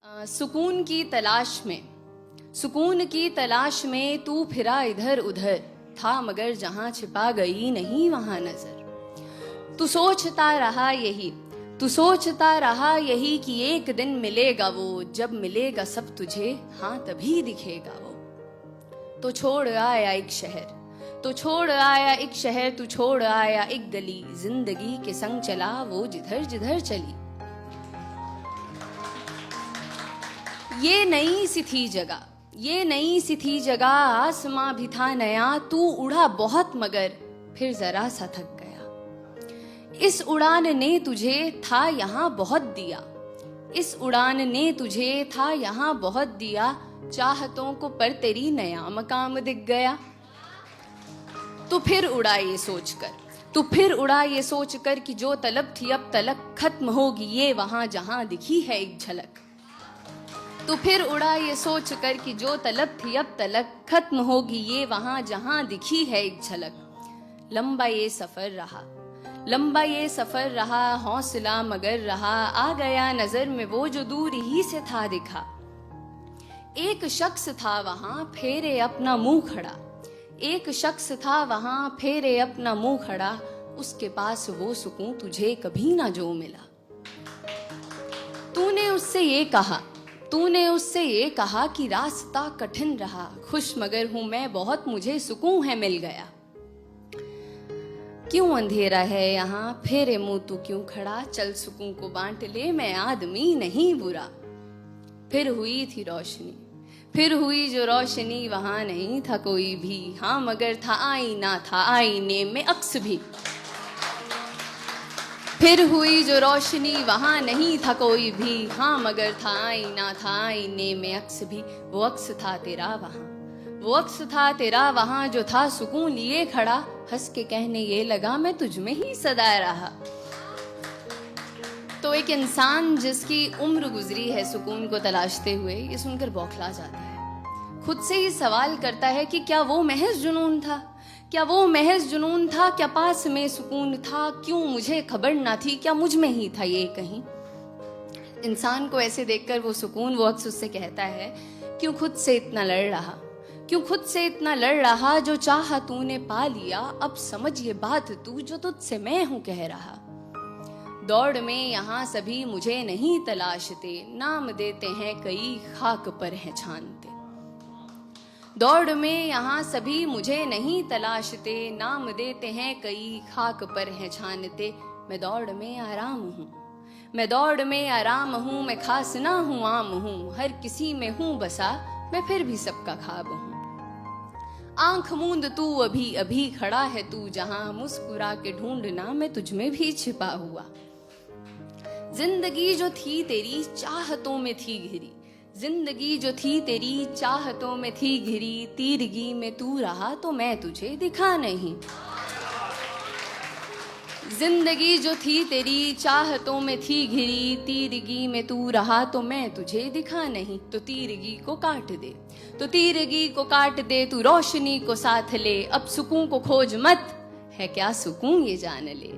सुकून की तलाश में तू फिरा इधर उधर था, मगर जहां छिपा गई नहीं वहां नजर। तू सोचता रहा यही कि एक दिन मिलेगा वो, जब मिलेगा सब तुझे, हाँ तभी दिखेगा वो। तो छोड़ आया एक शहर, तू छोड़ आया एक गली, जिंदगी के संग चला वो जिधर जिधर चली। ये नई सी थी जगह, आसमां भी था नया, तू उड़ा बहुत मगर फिर जरा सा थक गया। इस उड़ान ने तुझे था यहाँ बहुत दिया, चाहतों को पर तेरी नया मकाम दिख गया। तो फिर उड़ा ये सोचकर कि जो तलब थी अब तलक खत्म होगी ये वहां जहां दिखी है एक झलक। तो फिर उड़ा ये सोचकर कि जो तलब थी अब तलक खत्म होगी ये वहां जहां दिखी है एक झलक। लंबा ये सफर रहा, हौसला मगर रहा, आ गया नजर में वो जो दूर ही से था दिखा। एक शख्स था वहां फेरे अपना मुंह खड़ा, उसके पास वो सुकून तुझे कभी ना जो मिला। तूने उससे ये कहा कि रास्ता कठिन रहा, खुश मगर हूं मैं बहुत, मुझे सुकून है मिल गया। क्यों अंधेरा है यहाँ, फेरे मुंह तू क्यों खड़ा, चल सुकून को बांट ले, मैं आदमी नहीं बुरा। फिर हुई जो रोशनी, वहां नहीं था कोई भी, हाँ मगर था आईना, था आईने में अक्स भी। फिर हुई जो रोशनी, वहां नहीं था कोई भी, हाँ मगर था आईना, था आईने में अक्स भी। वो अक्स था तेरा वहां जो था सुकून लिए खड़ा, हंस के कहने ये लगा मैं तुझ में ही सदा रहा। तो एक इंसान जिसकी उम्र गुजरी है सुकून को तलाशते हुए, ये सुनकर बौखला जाता है। खुद से ही सवाल करता है कि क्या वो महज जुनून था, क्या पास में सुकून था, क्यों मुझे खबर ना थी, क्या मुझ में ही था ये कहीं। इंसान को ऐसे देखकर वो सुकून, वो अक्स उससे कहता है, क्यों खुद से इतना लड़ रहा, जो चाहा तूने पा लिया, अब समझ ये बात तू जो तुझसे मैं हूं कह रहा। दौड़ में यहाँ सभी मुझे नहीं तलाशते, नाम देते हैं कई खाक पर हैं छानते। दौड़ में यहाँ सभी मुझे नहीं तलाशते, नाम देते हैं कई खाक पर हैं छानते। मैं दौड़ में आराम हूँ, मैं खास ना हूँ आम हूँ, हर किसी में हूँ बसा, मैं फिर भी सबका ख्वाब हूँ। आंख मूंद तू अभी खड़ा है तू जहां, मुस्कुरा के ढूंढना मैं तुझ में भी छिपा हुआ। जिंदगी जो थी तेरी चाहतों में थी घिरी, तीरगी में तू रहा तो मैं तुझे दिखा नहीं। जिंदगी जो थी तेरी चाहतों में थी घिरी, तीरगी में तू रहा तो मैं तुझे दिखा नहीं। तो तीरगी को काट दे तू रोशनी को साथ ले, अब सुकून को खोज मत, है क्या सुकून ये जान ले।